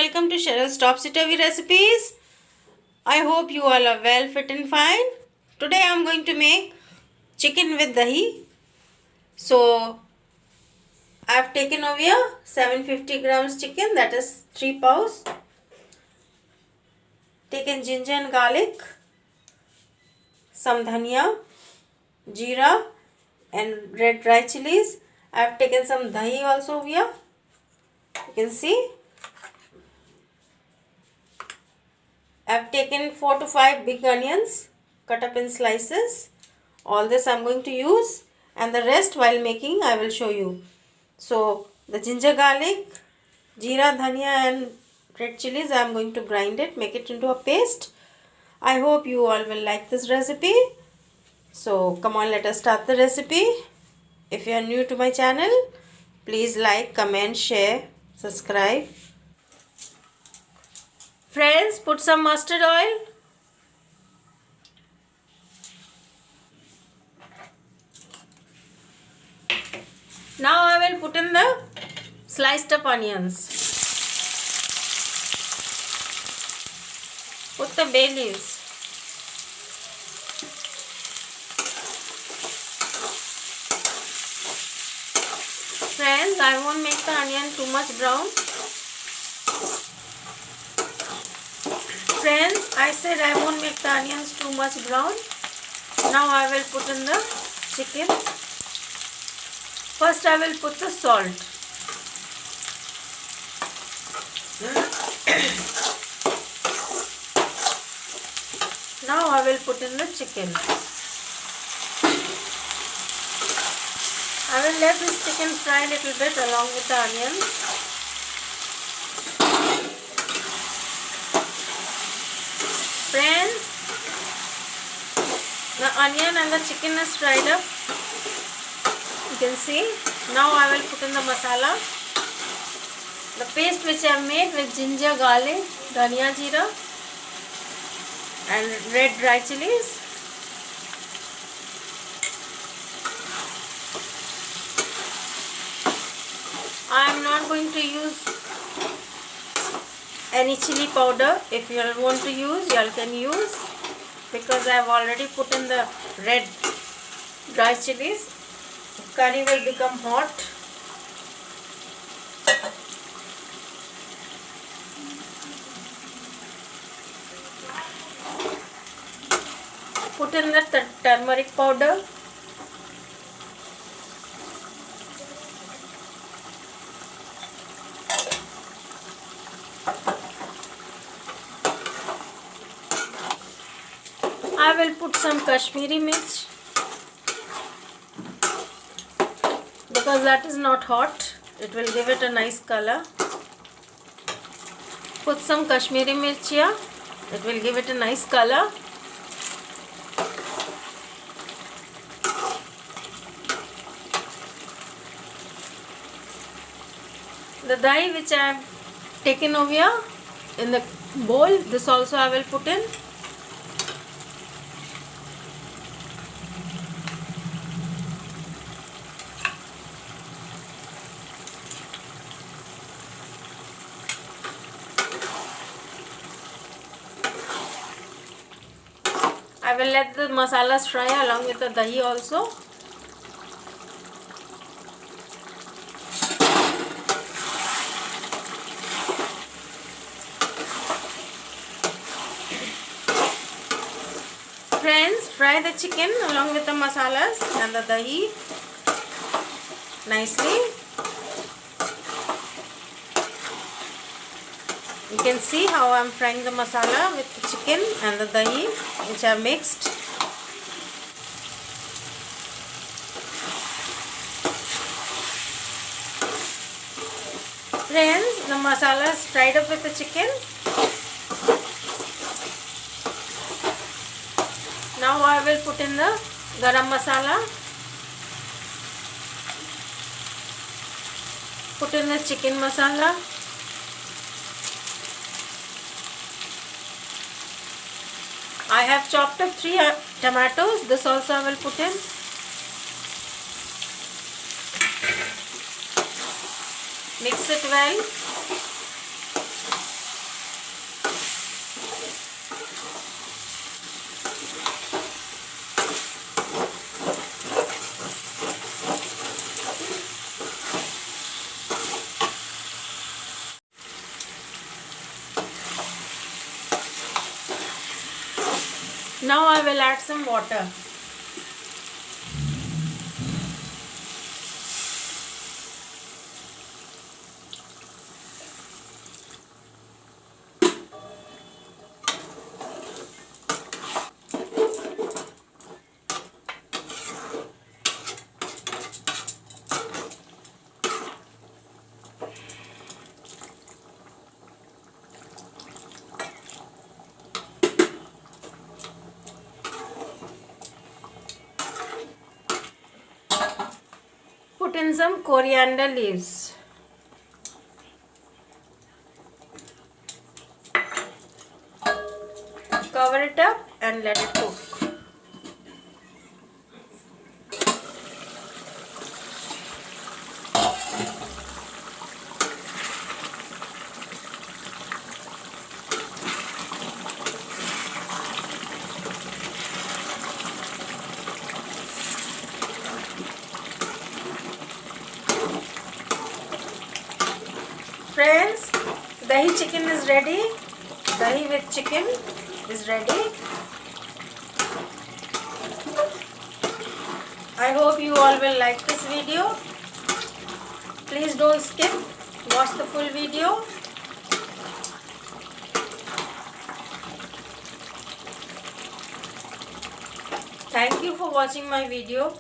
welcome to Cheryl's Topsy-Turvy Recipes. I hope you all are well, fit and fine. Today I am going to make chicken with dahi. So I have taken over here 750 grams chicken, that is 3 paws. Taken ginger and garlic, some dhania, jeera and red dry chilies. I have taken some dahi also over here. You can see. I have taken 4 to 5 big onions cut up in slices. All this I am going to use, and the rest while making I will show you. So the ginger, garlic, jeera, dhania and red chilies, I am going to grind it, make it into a paste. I hope you all will like this recipe. So come on, let us start the recipe. If you are new to my channel, please like, comment, share, subscribe. Friends, put some mustard oil. Now I will put in the sliced up onions. Put the bay leaves. Friends, I won't make the onion too much brown. Friends, I said I won't make the onions too much brown. Now I will put in the chicken. First I will put the salt. Now I will put in the chicken. I will let this chicken fry a little bit along with the onions. Friends, the onion and the chicken is fried up. You can see. Now I will put in the masala. The paste which I have made with ginger, garlic, dhania, jeera and red dry chilies. I am not going to use any chili powder. If you all want to use, you all can use, because I have already put in the red dry chilies. Curry will become hot. Put in the turmeric powder. I will put some Kashmiri mirch, because that is not hot. It will give it a nice color. Put some Kashmiri mirch here. It will give it a nice color. The dahi which I have taken over here in the bowl, this also I will put in. I will let the masalas fry along with the dahi also. Friends, fry the chicken along with the masalas and the dahi nicely. You can see how I am frying the masala with the chicken and the dahi which I have mixed. Friends, the masala is fried up with the chicken. Now I will put in the garam masala. Put in the chicken masala. I have chopped up 3 tomatoes. This also I will put in. Mix it well. Now I will add some water. Put in some coriander leaves. Cover it up and let it cook. Friends, dahi chicken is ready. Dahi with chicken is ready. I hope you all will like this video. Please don't skip. Watch the full video. Thank you for watching my video.